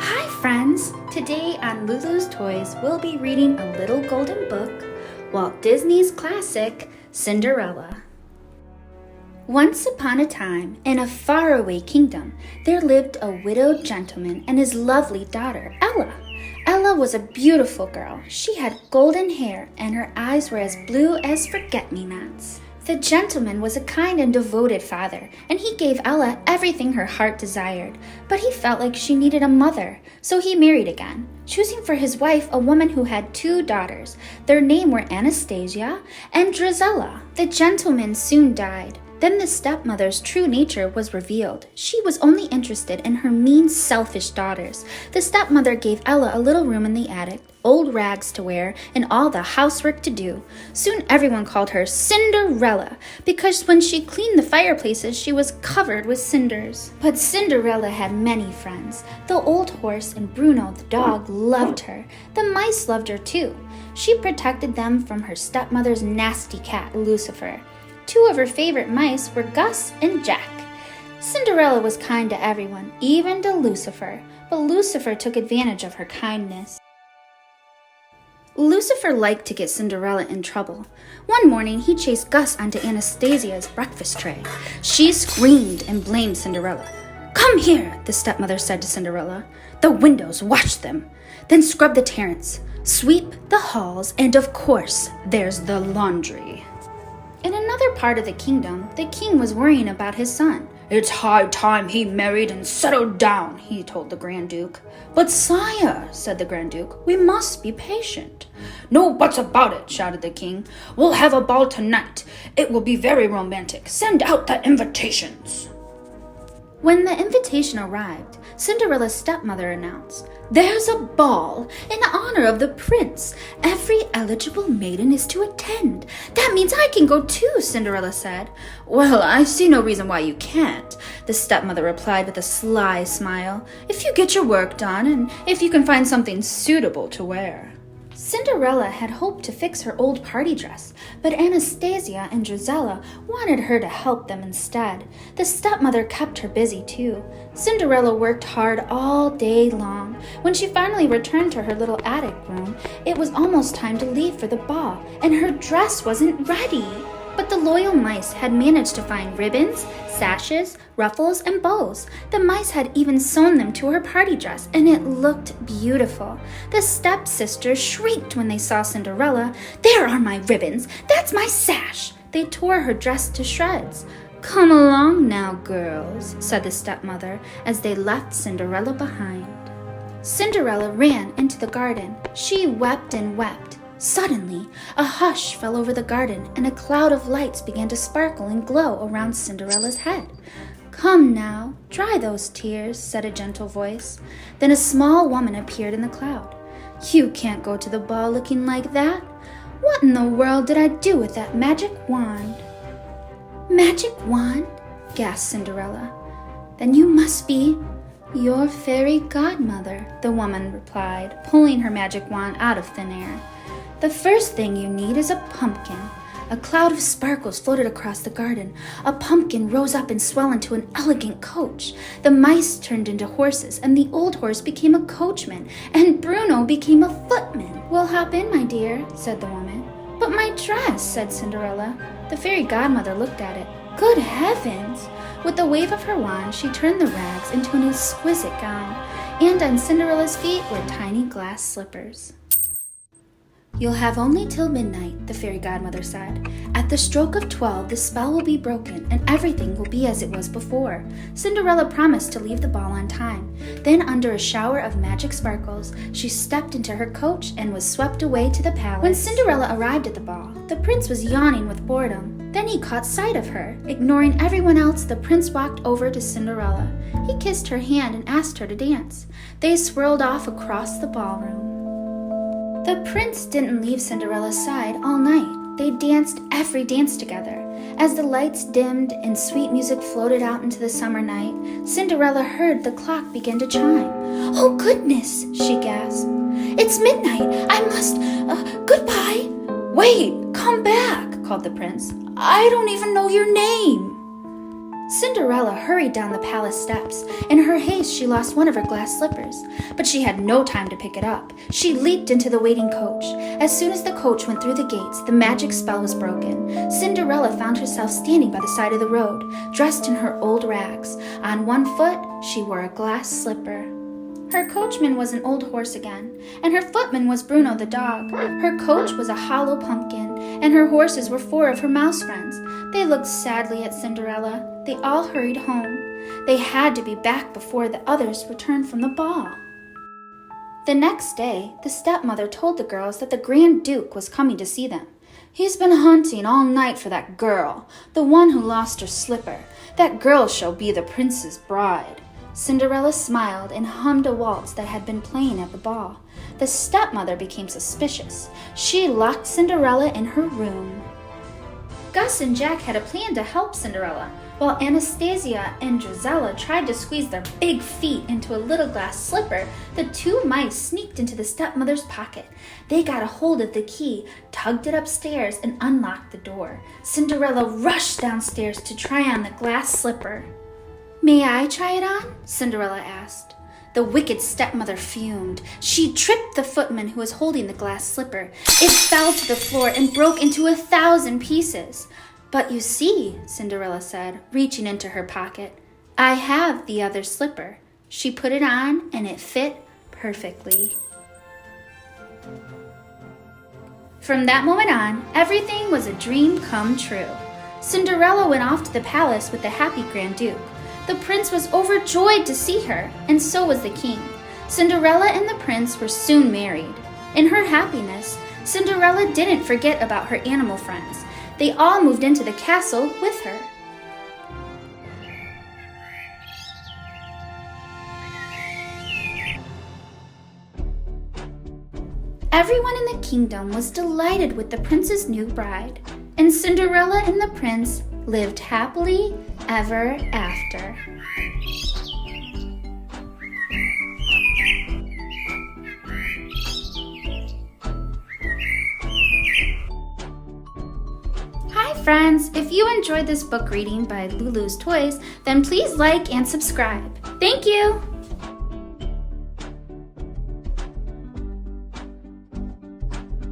Hi friends! Today on Lulu's Toys, we'll be reading a little golden book, Walt Disney's classic, Cinderella. Once upon a time, in a faraway kingdom, there lived a widowed gentleman and his lovely daughter, Ella. Ella was a beautiful girl. She had golden hair and her eyes were as blue as forget-me-nots. The gentleman was a kind and devoted father, and he gave Ella everything her heart desired, but he felt like she needed a mother, so he married again, choosing for his wife a woman who had 2 daughters. Their names were Anastasia and Drizella. The gentleman soon died. Then the stepmother's true nature was revealed. She was only interested in her mean, selfish daughters. The stepmother gave Ella a little room in the attic, old rags to wear, and all the housework to do. Soon everyone called her Cinderella, because when she cleaned the fireplaces, she was covered with cinders. But Cinderella had many friends. The old horse and Bruno the dog loved her. The mice loved her too. She protected them from her stepmother's nasty cat, Lucifer. 2 of her favorite mice were Gus and Jack. Cinderella was kind to everyone, even to Lucifer, but Lucifer took advantage of her kindness. Lucifer liked to get Cinderella in trouble. One morning, he chased Gus onto Anastasia's breakfast tray. She screamed and blamed Cinderella. "Come here," the stepmother said to Cinderella. "The windows, wash them. Then scrub the terrace, sweep the halls, and of course, there's the laundry." In another part of the kingdom, the king was worrying about his son. "It's high time he married and settled down," he told the Grand Duke. "But sire," said the Grand Duke, "we must be patient." "No buts about it," shouted the king. "We'll have a ball tonight. It will be very romantic. Send out the invitations." When the invitation arrived, Cinderella's stepmother announced, "There's a ball in honor of the prince. Every eligible maiden is to attend." "That means I can go too," Cinderella said. "Well, I see no reason why you can't," the stepmother replied with a sly smile, "if you get your work done and if you can find something suitable to wear." Cinderella had hoped to fix her old party dress, but Anastasia and Drizella wanted her to help them instead. The stepmother kept her busy too. Cinderella worked hard all day long. When she finally returned to her little attic room, it was almost time to leave for the ball, and her dress wasn't ready. But the loyal mice had managed to find ribbons, sashes, ruffles, and bows. The mice had even sewn them to her party dress, and it looked beautiful. The stepsisters shrieked when they saw Cinderella. "There are my ribbons! That's my sash!" They tore her dress to shreds. "Come along now, girls," said the stepmother as they left Cinderella behind. Cinderella ran into the garden. She wept and wept. Suddenly, a hush fell over the garden, and a cloud of lights began to sparkle and glow around Cinderella's head. "Come now, dry those tears," said a gentle voice. Then a small woman appeared in the cloud. "You can't go to the ball looking like that. What in the world did I do with that magic wand?" "Magic wand?" gasped Cinderella. "Then you must be your fairy godmother," the woman replied, pulling her magic wand out of thin air. "The first thing you need is a pumpkin." A cloud of sparkles floated across the garden. A pumpkin rose up and swelled into an elegant coach. The mice turned into horses, and the old horse became a coachman, and Bruno became a footman. "We'll hop in, my dear," said the woman. "But my dress," said Cinderella. The fairy godmother looked at it. Good heavens! With a wave of her wand, she turned the rags into an exquisite gown, and on Cinderella's feet were tiny glass slippers. "You'll have only till midnight," the fairy godmother said. "At the stroke of 12, the spell will be broken, and everything will be as it was before." Cinderella promised to leave the ball on time. Then, under a shower of magic sparkles, she stepped into her coach and was swept away to the palace. When Cinderella arrived at the ball, the prince was yawning with boredom. Then he caught sight of her. Ignoring everyone else, the prince walked over to Cinderella. He kissed her hand and asked her to dance. They swirled off across the ballroom. The prince didn't leave Cinderella's side all night. They danced every dance together. As the lights dimmed and sweet music floated out into the summer night, Cinderella heard the clock begin to chime. "Oh goodness," she gasped. "It's midnight. I must, goodbye." "Wait, come back," called the prince. "I don't even know your name." Cinderella hurried down the palace steps. In her haste, she lost one of her glass slippers, but she had no time to pick it up. She leaped into the waiting coach. As soon as the coach went through the gates, the magic spell was broken. Cinderella found herself standing by the side of the road, dressed in her old rags. On one foot, she wore a glass slipper. Her coachman was an old horse again, and her footman was Bruno the dog. Her coach was a hollow pumpkin, and her horses were 4 of her mouse friends. They looked sadly at Cinderella. They all hurried home. They had to be back before the others returned from the ball. The next day, the stepmother told the girls that the Grand Duke was coming to see them. He's been hunting all night for that girl, the one who lost her slipper. That girl shall be the prince's bride. Cinderella smiled and hummed a waltz that had been playing at the ball. The stepmother became suspicious. She locked Cinderella in her room. Gus and Jack had a plan to help Cinderella. While Anastasia and Drizella tried to squeeze their big feet into a little glass slipper, the 2 mice sneaked into the stepmother's pocket. They got a hold of the key, tugged it upstairs, and unlocked the door. Cinderella rushed downstairs to try on the glass slipper. "May I try it on?" Cinderella asked. The wicked stepmother fumed. She tripped the footman who was holding the glass slipper. It fell to the floor and broke into 1,000 pieces. "But you see," Cinderella said, reaching into her pocket, "I have the other slipper." She put it on and it fit perfectly. From that moment on, everything was a dream come true. Cinderella went off to the palace with the happy Grand Duke. The prince was overjoyed to see her, and so was the king. Cinderella and the prince were soon married. In her happiness, Cinderella didn't forget about her animal friends. They all moved into the castle with her. Everyone in the kingdom was delighted with the prince's new bride, and Cinderella and the prince lived happily ever after. Hi friends, if you enjoyed this book reading by Lulu's Toys, then please like and subscribe. Thank you!